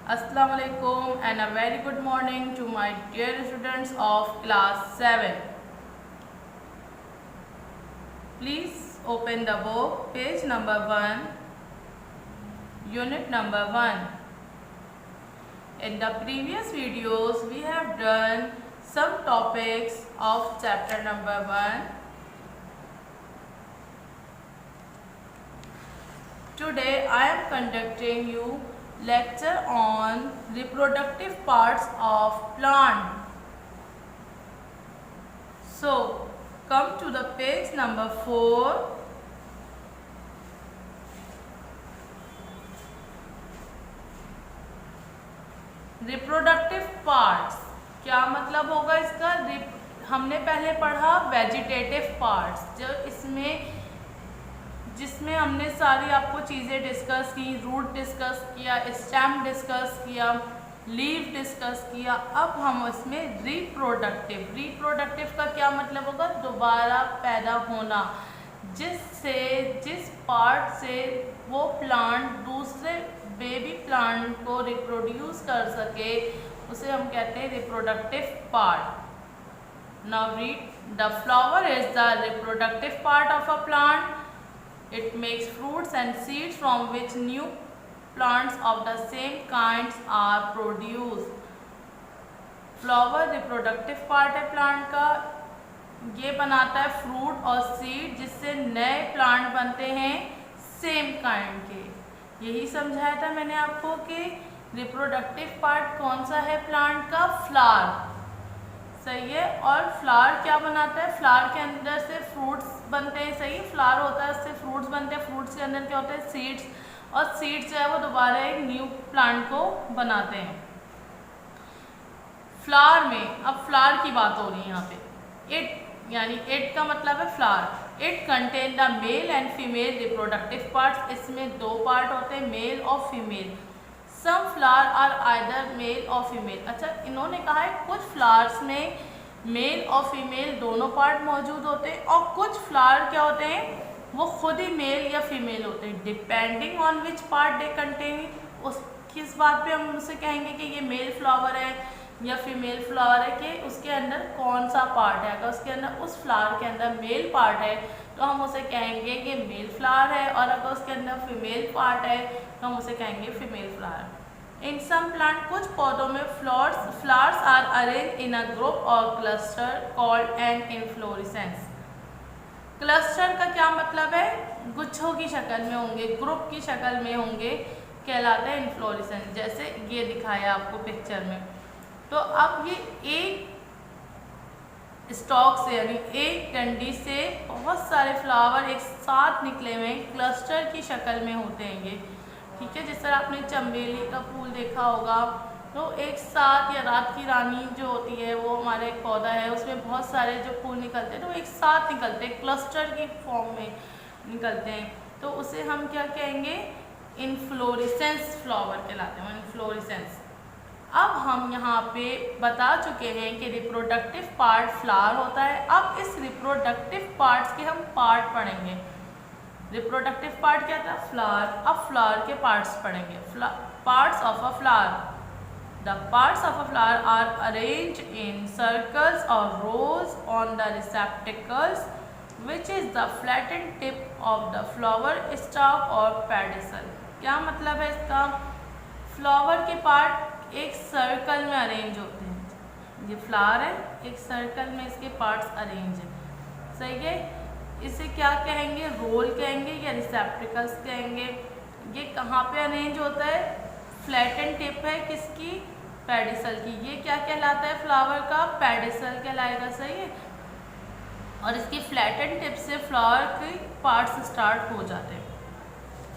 Assalamu alaikum and a very good morning to my dear students of class 7. Please open the book, page number 1, unit number 1. In the previous videos we have done some topics of chapter number 1. Today I am conducting you lecture on reproductive parts of plant. So come to the page number 4. Reproductive parts क्या मतलब होगा इसका? हमने पहले पढ़ा vegetative parts, जो जिसमें हमने सारी आपको चीज़ें डिस्कस की, रूट डिस्कस किया, स्टेम डिस्कस किया, लीफ डिस्कस किया। अब हम इसमें रिप्रोडक्टिव का क्या मतलब होगा? दोबारा पैदा होना, जिस पार्ट से वो प्लांट दूसरे बेबी प्लांट को रिप्रोड्यूस कर सके, उसे हम कहते हैं reproductive part. Now read, the flower is the reproductive part of a plant. It makes fruits and seeds from which new plants of the same kinds are produced. Flower reproductive part है plant का, ये बनाता है fruit और seed जिससे नए plant बनते हैं सेम काइंड के। यही समझाया था मैंने आपको कि रिप्रोडक्टिव पार्ट कौन सा है प्लांट का? फ्लावर, सही है। और फ्लावर क्या बनाता है? फ्लावर के अंदर से फ्रूट्स बनते हैं, सही। फ्लावर होता है, उससे फ्रूट्स बनते हैं, फ्रूट्स के अंदर क्या होता है? सीड्स, और सीड्स जो है वो दोबारा एक न्यू प्लांट को बनाते हैं। फ्लावर में, अब फ्लावर की बात हो रही है यहाँ पे। इट का मतलब है flower. It contain the male and female reproductive parts. इसमें दो पार्ट होते हैं, मेल और female. Some flower are either male और फीमेल. अच्छा, इन्होंने कहा है कुछ फ्लावर्स में मेल और फीमेल दोनों पार्ट मौजूद होते हैं, और कुछ फ्लावर क्या होते हैं वो खुद ही मेल या फीमेल होते हैं, depending on which part they contain. उस किस बात पे हम उसे कहेंगे कि ये मेल फ्लावर है या फीमेल फ्लावर है, कि उसके अंदर कौन सा पार्ट है। अगर उसके अंदर, उस फ्लावर के अंदर मेल पार्ट है तो हम उसे कहेंगे कि मेल फ्लावर है, और अगर उसके अंदर फीमेल पार्ट है तो हम उसे कहेंगे female flower. In some plant, कुछ पौधों में flowers are arrange in a group or cluster called an inflorescence. Cluster का क्या मतलब है? गुच्छों की शक्ल में होंगे, ग्रुप की शक्ल में होंगे, कहलाता है इनफ्लोरेसेंस, जैसे ये दिखाया आपको पिक्चर में. तो अब ये एक स्टॉक से, यानी एक डंडी से बहुत सारे फ्लावर एक साथ निकले हुए क्लस्टर की शक्ल में होते हैं ये, ठीक है। जिस तरह आपने चमेली का फूल देखा होगा, तो एक साथ, या रात की रानी जो होती है वो हमारा एक पौधा है, उसमें बहुत सारे जो फूल निकलते हैं तो एक साथ निकलते हैं, क्लस्टर की फॉर्म में निकलते हैं, तो उसे हम क्या कहेंगे? इनफ्लोरेसेंस फ्लावर कहलाते हैं, इनफ्लोरेसेंस. अब हम यहाँ पे बता चुके हैं कि रिप्रोडक्टिव पार्ट फ्लावर होता है. अब इस रिप्रोडक्टिव पार्ट्स के हम पार्ट पढ़ेंगे. रिप्रोडक्टिव पार्ट क्या था? फ्लावर. अब फ्लावर के पार्ट्स पढ़ेंगे. Parts of a flower. The parts of a flower are arranged in circles or rows on the receptacles which is the flattened tip of the flower stalk or pedicel. क्या मतलब है इसका? Flower के part एक circle में arrange होते हैं. ये फ्लावर है, एक सर्कल में इसके पार्ट्स अरेंज है, सही है। इसे क्या कहेंगे? रोल कहेंगे या रिसेप्टिकल्स कहेंगे. ये कहाँ पे अरेंज होता है? फ्लैटेंड टिप है किसकी? पेडिसल की. ये क्या कहलाता है फ्लावर का? पेडिसल कहलाएगा, सही है। और इसकी फ्लैटेंड टिप से फ्लावर के पार्ट्स स्टार्ट हो जाते हैं.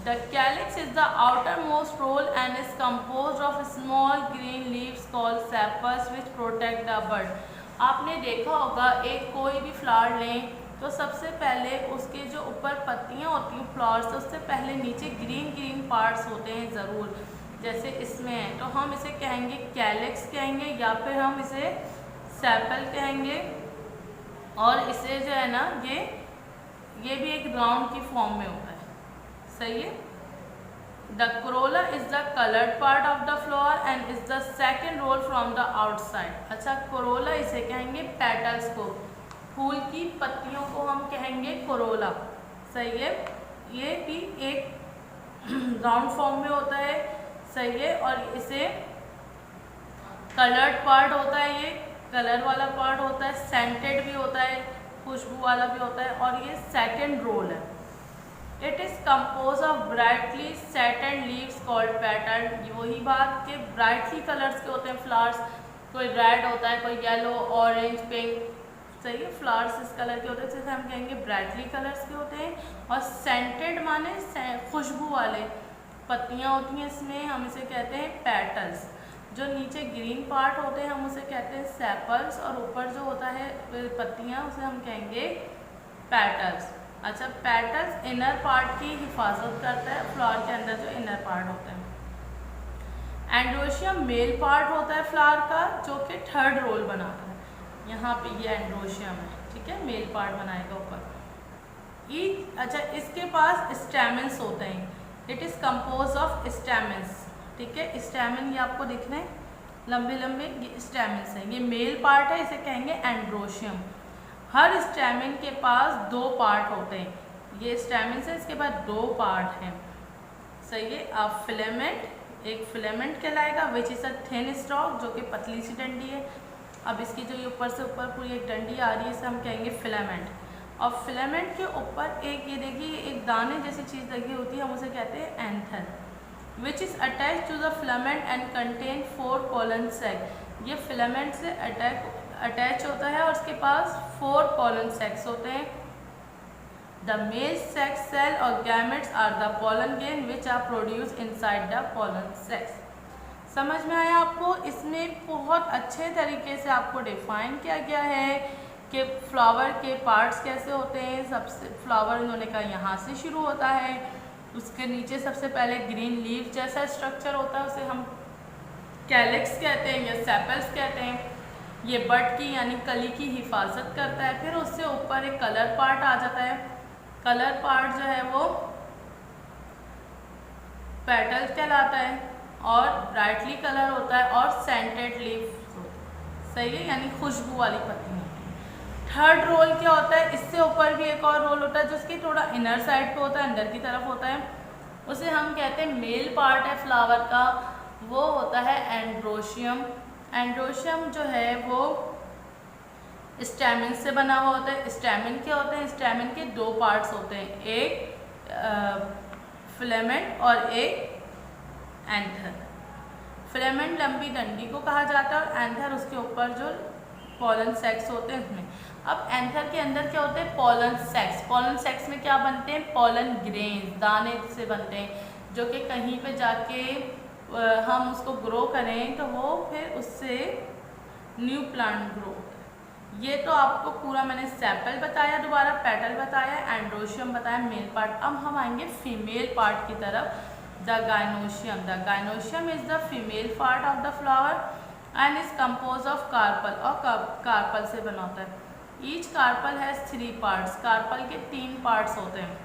The calyx is the outermost roll and is composed of small green leaves called sepals which protect the bud. आपने देखा होगा एक कोई भी फ्लावर लें तो सबसे पहले उसके जो ऊपर पत्तियां होती हैं फ्लावर से, उससे पहले नीचे ग्रीन पार्ट्स होते हैं ज़रूर, जैसे इसमें है, तो हम इसे कहेंगे कैलिक्स कहेंगे, या फिर हम इसे सेपल कहेंगे. और इसे जो है ना, ये भी एक राउंड की फॉर्म में होता है, सही है। The corolla is the colored part of the flower and is the second whorl from the outside. अच्छा, corolla इसे कहेंगे पेटल्स को, फूल की पत्तियों को हम कहेंगे corolla। सही है, ये भी एक राउंड फॉर्म में होता है। सही है, और इसे कलर्ड पार्ट होता है, ये कलर वाला पार्ट होता है, सेंटेड भी होता है, खुशबू वाला भी होता है, और ये सेकेंड रोल है। It is compose of brightly settled leaves called petal. वही बात कि ब्राइटली कलर्स के होते हैं फ्लावर्स, कोई रेड होता है, कोई येलो, ऑरेंज, पिंक। सही है, फ्लावर्स इस कलर के होते हैं, जैसे हम कहेंगे ब्राइटली कलर्स के होते हैं। और सेंटेड माने खुशबू वाले पत्तियाँ होती हैं इसमें, हम इसे कहते हैं पेटल्स। जो नीचे ग्रीन पार्ट होते हैं हम उसे कहते हैं सेपल्स, और ऊपर जो होता है पत्तियाँ उसे हम कहेंगे पेटल्स। अच्छा, पेटल्स इनर पार्ट की हिफाजत करता है, फ्लावर के अंदर जो इनर पार्ट होता है। एंड्रोशियम मेल पार्ट होता है फ्लावर का, जो कि थर्ड रोल बनाता है। यहाँ पे ये एंड्रोशियम है, ठीक है, मेल पार्ट बनाएगा ऊपर। अच्छा, इसके पास स्टैमेंस होते हैं। इट इज़ कम्पोज ऑफ स्टैमेंस, ठीक है, स्टैमेन ये आपको दिख रहे हैं, लंबे लंबे ये स्टैमेंस हैं। ये मेल पार्ट है, इसे कहेंगे एंड्रोशियम। हर स्टैमेन के पास दो पार्ट होते हैं। ये स्टैमेंस है, इसके बाद दो पार्ट हैं। सही है, अब फिलामेंट, एक फिलामेंट कहलाएगा, which is a thin stock, जो कि पतली सी डंडी है। अब इसकी जो ये ऊपर से ऊपर पूरी एक डंडी आ रही है, इसे हम कहेंगे फिलामेंट। और फिलामेंट के ऊपर एक ये देखिए एक दाने जैसी चीज़ लगी होती है, हम उसे कहते हैं anther, which is attach to the filament and contain 4 pollen sac. ये फिलामेंट से अटैच होता है और उसके पास 4 पोलन सेक्स होते हैं। द मेल सेक्स सेल और gametes are the pollen grain which are produce inside the pollen sacs. समझ में आया आपको? इसमें बहुत अच्छे तरीके से आपको डिफाइन किया गया है कि फ्लावर के पार्ट्स कैसे होते हैं। सबसे फ्लावर इन्होंने कहा यहाँ से शुरू होता है, उसके नीचे सबसे पहले ग्रीन लीफ जैसा स्ट्रक्चर होता है, उसे हम कैलिक्स कहते हैं या सेपल्स कहते हैं। ये बड की यानी कली की हिफाजत करता है। फिर उससे ऊपर एक कलर पार्ट आ जाता है। कलर पार्ट जो है वो पेटल्स कहलाता है और ब्राइटली कलर होता है और सेंटेड लीफ। सही है, यानी खुशबू वाली पत्ती। थर्ड रोल क्या होता है? इससे ऊपर भी एक और रोल होता है जो उसकी थोड़ा इनर साइड पे होता है, अंदर की तरफ होता है, उसे हम कहते हैं मेल पार्ट है फ्लावर का, वो होता है एंड्रोशियम। एंड्रोशियम जो है वो स्टैमेन से बना हुआ होता है। स्टैमेन क्या होते हैं? स्टैमेन के 2 पार्ट्स होते हैं, एक फिलामेंट और एक एंथर। फिलामेंट लंबी डंडी को कहा जाता है और एंथर उसके ऊपर जो पोलन सेक्स होते हैं उसमें। अब एंथर के अंदर क्या होते हैं? Pollen sacs. पोलन सेक्स में क्या बनते हैं? पोलन ग्रेन्स, दाने से बनते हैं, जो कि कहीं पे जाके हम उसको ग्रो करें तो वो फिर उससे न्यू प्लांट ग्रो होता है। ये तो आपको पूरा मैंने सेपल बताया, दोबारा पेटल बताया, एंड्रोशियम बताया, मेल पार्ट। अब हम आएंगे फीमेल पार्ट की तरफ, the gynoecium. The gynoecium is the female part of the flower and is compose of carpel, और कार्पल से बना होता है। Each carpel has 3 parts. Carpel के 3 पार्ट्स होते हैं,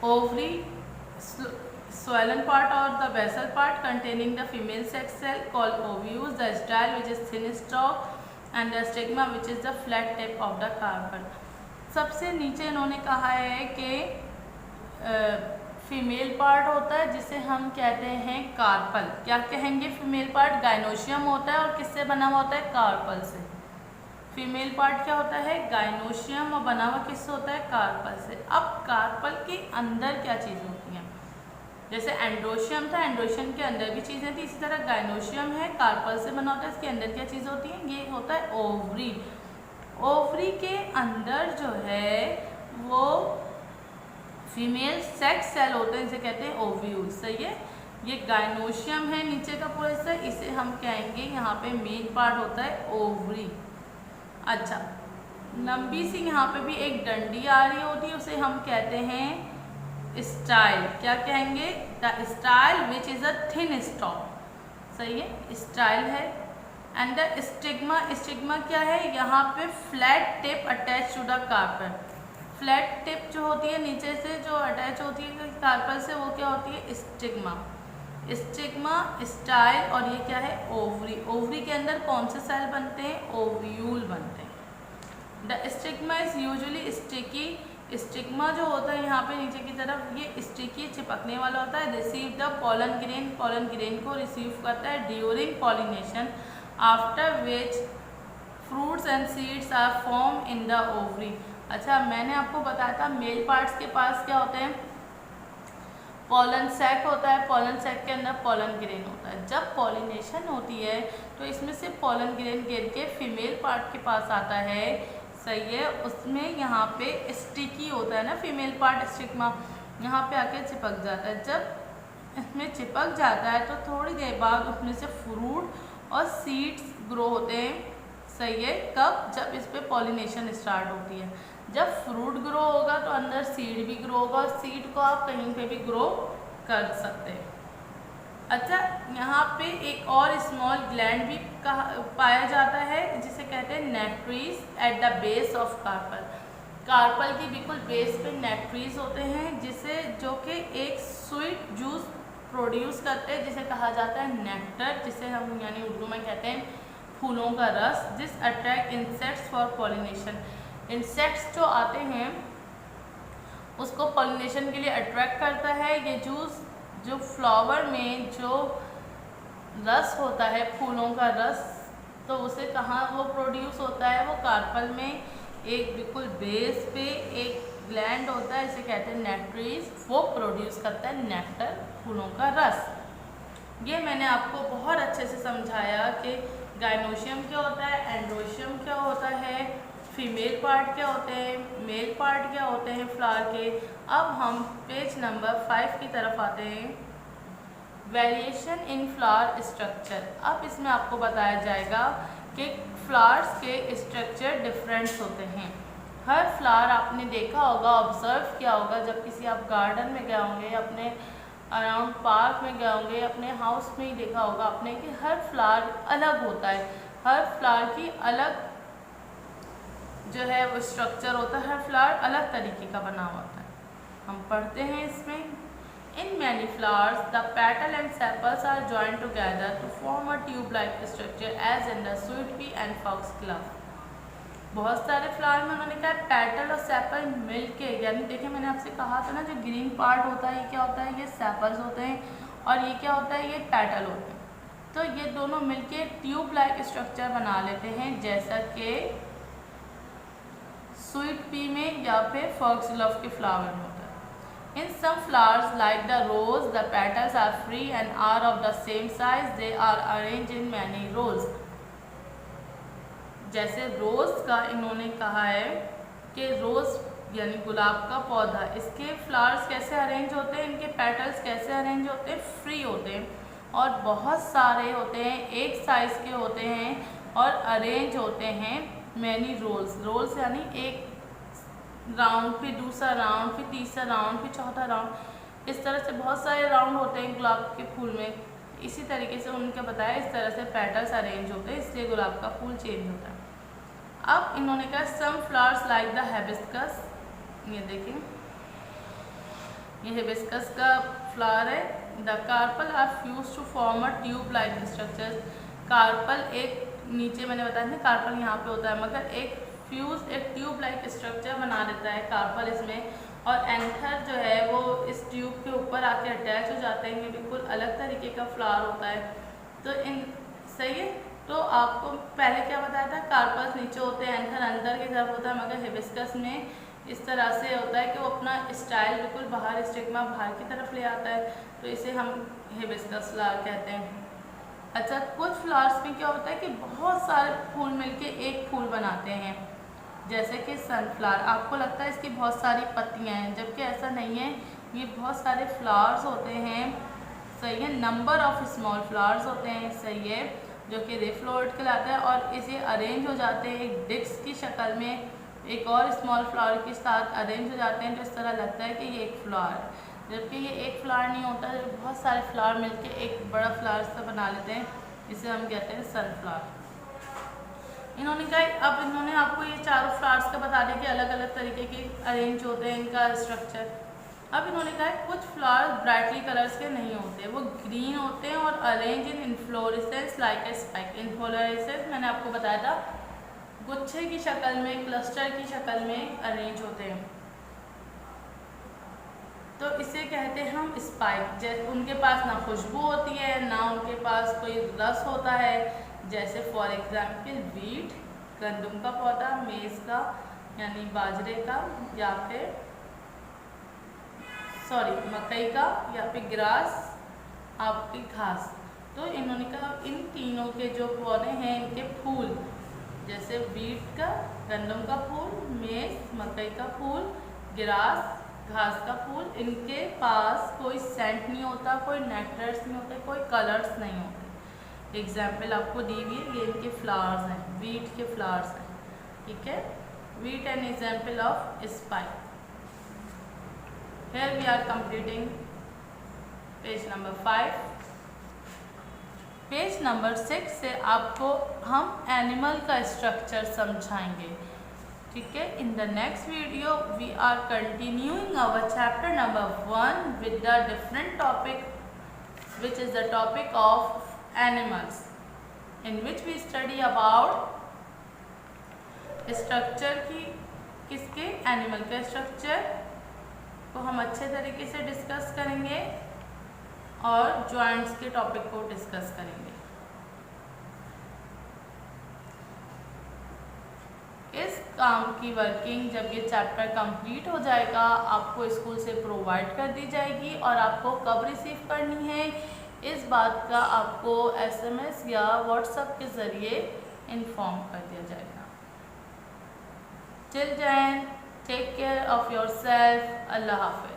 ovary, swollen part or the basal part containing the female sex cell called ovules, the style which is thin stalk and the stigma which is the flat tip of the carpel। सबसे नीचे इन्होंने कहा है कि female part होता है जिसे हम कहते हैं कार्पल। क्या कहेंगे? फीमेल पार्ट गाइनोशियम होता है और किससे बना हुआ होता है? कार्पल से। फीमेल पार्ट क्या होता है? गाइनोशियम, और बना हुआ किससे होता है? कार्पल से। अब कार्पल के अंदर क्या चीज़ होती है? जैसे एंड्रोशियम था, एंड्रोशियम के अंदर भी चीज़ें थी, इसी तरह गाइनोशियम है, कार्पल से बना होता है, इसके अंदर क्या चीज़ होती है? ये होता है ओवरी। ओवरी के अंदर जो है वो फीमेल सेक्स सेल होते हैं, इसे कहते हैं ओव्यूल। सही है, ये गाइनोशियम है नीचे का पूरा हिस्सा, इसे हम कहेंगे यहाँ पे मेन पार्ट होता है ओवरी। अच्छा, लंबी सी यहाँ पे भी एक डंडी आ रही होती है, उसे हम कहते हैं स्टाइल। क्या कहेंगे? The style which is a thin stock. सही है, स्टाइल है। एंड द स्टिग्मा, स्टिग्मा क्या है? यहाँ पे flat tip attach to the carpel. Flat tip जो होती है नीचे से जो अटैच होती है कार्पल से, वो क्या होती है? स्टिग्मा। स्टिग्मा, स्टाइल, और ये क्या है? ओवरी। ओवरी के अंदर कौन से सेल बनते हैं? ओव्यूल बनते हैं। The stigma is usually sticky. Stigma जो होता है यहाँ पे नीचे की तरफ, ये स्टिकी, चिपकने वाला होता है। Receive the pollen grain, pollen grain को रिसीव करता है during pollination, after which fruits and seeds are form in the ovary. अच्छा, मैंने आपको बताया था मेल पार्ट्स के पास क्या होते हैं? पॉलन सैक होता है, पॉलन सैक के अंदर पॉलन ग्रेन होता है। जब पॉलिनेशन होती है तो इसमें से पॉलन ग्रेन गिर के फीमेल पार्ट के पास आता है, सही है। उसमें यहाँ पे स्टिकी होता है ना फीमेल पार्ट, स्टिग्मा, यहाँ पे आके चिपक जाता है। जब इसमें चिपक जाता है तो थोड़ी देर बाद उसमें से फ्रूट और सीड्स ग्रो होते हैं, सही है। कब? जब इस पर पॉलिनेशन स्टार्ट होती है। जब फ्रूट ग्रो होगा तो अंदर सीड भी ग्रो होगा, और सीड को आप कहीं पे भी ग्रो कर सकते हैं। अच्छा, यहाँ पे एक और स्मॉल ग्लैंड भी पाया जाता है जिसे कहते हैं nectaries at the base of carpel. Carpel की बिल्कुल बेस पे नेक्ट्रीज होते हैं, जिसे जो कि एक स्वीट जूस प्रोड्यूस करते हैं, जिसे कहा जाता है नेक्टर, जिसे हम यानी उर्दू में कहते हैं फूलों का रस। This attract insects for pollination. Insects जो आते हैं उसको पॉलिनेशन के लिए अट्रैक्ट करता है ये जूस। जो फ्लावर में जो रस होता है, फूलों का रस, तो उसे कहाँ वो प्रोड्यूस होता है? वो कार्पल में एक बिल्कुल बेस पे एक ग्लैंड होता है, इसे कहते हैं नेक्ट्रीज। वो प्रोड्यूस करता है नेक्टर, फूलों का रस। ये मैंने आपको बहुत अच्छे से समझाया कि गाइनोशियम क्या होता है, एंड्रोशियम क्या होता है, फीमेल पार्ट क्या होते हैं, मेल पार्ट क्या होते हैं फ्लावर के। अब हम पेज नंबर 5 की तरफ आते हैं। Variation in flower structure. अब इसमें आपको बताया जाएगा कि फ्लावर्स के स्ट्रक्चर डिफरेंट होते हैं। हर फ्लावर आपने देखा होगा, ऑब्जर्व किया होगा, जब किसी आप गार्डन में गए होंगे, अपने अराउंड पार्क में गए होंगे, अपने हाउस में ही देखा होगा आपने कि हर फ्लावर अलग होता है। हर फ्लावर की अलग जो है वो स्ट्रक्चर होता है, हर फ्लावर अलग तरीके का बना होता है। हम पढ़ते हैं इसमें, in many flowers the petal and sepals are joined together to form a tube like structure as in the sweet pea and foxglove. बहुत सारे फ्लावर में उन्होंने कहा पेटल और सेपल मिलके, यानी देखिए मैंने आपसे कहा था ना, जो ग्रीन पार्ट होता है ये क्या होता है? ये सेपल्स होते हैं, और ये क्या होता है? ये पेटल होते हैं। तो ये दोनों मिलके ट्यूब लाइक स्ट्रक्चर बना लेते हैं, जैसा कि स्वीट पी में या फिर फॉक्सग्लोव के फ्लावर में होता है। In some flowers like the rose the petals are free and are of the same size, they are arrange in many rows. जैसे रोज का इन्होंने कहा है कि रोज यानी गुलाब का पौधा, इसके फ्लावर्स कैसे अरेंज होते हैं, इनके पेटल्स कैसे अरेंज होते हैं? फ्री होते हैं, और बहुत सारे होते हैं, एक साइज के होते हैं, और अरेंज होते हैं मैनी रोल्स। रोल्स यानी एक राउंड, फिर दूसरा राउंड, फिर तीसरा राउंड, फिर चौथा राउंड, इस तरह से बहुत सारे राउंड होते हैं गुलाब के फूल में। इसी तरीके से उनके बताया, इस तरह से पेटल्स अरेंज होते हैं, इसलिए गुलाब का फूल चेंज होता है। अब इन्होंने कहा some flowers like the hibiscus, ये देखिए ये हिबिस्कस का फ्लावर है। The carpel are fuse to form a tube like structure. Carpel एक, नीचे मैंने बताया था कार्पल यहाँ पे होता है, मगर एक फ्यूज एक ट्यूब लाइक स्ट्रक्चर बना देता है कार्पल इसमें, और एंथर जो है वो इस ट्यूब के ऊपर आके अटैच हो जाते हैं। ये बिल्कुल अलग तरीके का फ्लावर होता है। तो इन सही है, तो आपको पहले क्या बताया था, कार्पल्स नीचे होते हैं, एंथर अंदर की तरफ होता है, मगर हिबिस्कस में इस तरह से होता है कि वो अपना स्टाइल बिल्कुल बाहर, स्टिग्मा बाहर की तरफ ले आता है, तो इसे हम हिबिस्कस फ्लावर कहते हैं। अच्छा, कुछ फ्लावर्स में क्या होता है कि बहुत सारे फूल मिलके एक फूल बनाते हैं, जैसे कि सनफ्लावर। आपको लगता है इसकी बहुत सारी पत्तियां हैं, जबकि ऐसा नहीं है, ये बहुत सारे फ्लावर्स होते हैं, सही है। नंबर ऑफ स्मॉल फ्लावर्स होते हैं, सही है, जो कि रिफ्लोरेट कहलाता है, और इसे अरेंज हो जाते हैं एक डिस्क की शक्ल में, एक और स्मॉल फ्लावर के साथ अरेंज हो जाते हैं, तो इस तरह लगता है कि ये एक फ्लावर है, जबकि ये एक फ्लावर नहीं होता है, बहुत सारे फ्लावर मिलके एक बड़ा फ्लावर सा बना लेते हैं, इसे हम कहते हैं सनफ्लावर। इन्होंने कहा, अब इन्होंने आपको ये चारों फ्लावर्स का बता दिया कि अलग अलग तरीके के अरेंज होते हैं इनका स्ट्रक्चर। अब इन्होंने कहा कुछ फ्लावर्स ब्राइटली कलर्स के नहीं होते, वो ग्रीन होते हैं और arrange in inflorescence like A spike. Inflorescence मैंने आपको बताया था गुच्छे की शक्ल में, क्लस्टर की शक्ल में अरेंज होते हैं, तो इसे कहते हैं हम स्पाइक। जैसे उनके पास ना खुशबू होती है ना उनके पास कोई रस होता है, जैसे फॉर एग्जाम्पल वीट गंदम का पौधा, मेज़ का यानी बाजरे का, या फिर मकई का, या फिर ग्रास आपकी घास। तो इन्होंने कहा इन तीनों के जो पौधे हैं इनके फूल, जैसे वीट का, गंदम का फूल, मेज़ मकई का फूल, ग्रास घास का फूल, इनके पास कोई सेंट नहीं होता, कोई नेक्टर्स नहीं होते, कोई कलर्स नहीं होते। एग्जाम्पल आपको दी हुई है, ये इनके फ्लावर्स हैं, वीट के फ्लावर्स हैं, ठीक है। Wheat an example of spike. Here we are completing page number 5। Page number 6 से आपको हम एनिमल का स्ट्रक्चर समझाएंगे, ठीक है। In the next video we are continuing our chapter number 1 with the different topic which is the topic of animals, in which we study about structure की, किसके, animal के स्ट्रक्चर को हम अच्छे तरीके से डिस्कस करेंगे और जॉइंट्स के टॉपिक को डिस्कस करेंगे। इस काम की वर्किंग जब ये चैप्टर कंप्लीट हो जाएगा आपको स्कूल से प्रोवाइड कर दी जाएगी, और आपको कब रिसीव करनी है इस बात का आपको SMS या WhatsApp के ज़रिए इन्फॉर्म कर दिया जाएगा। Till then, take care of yourself. Allah Hafiz.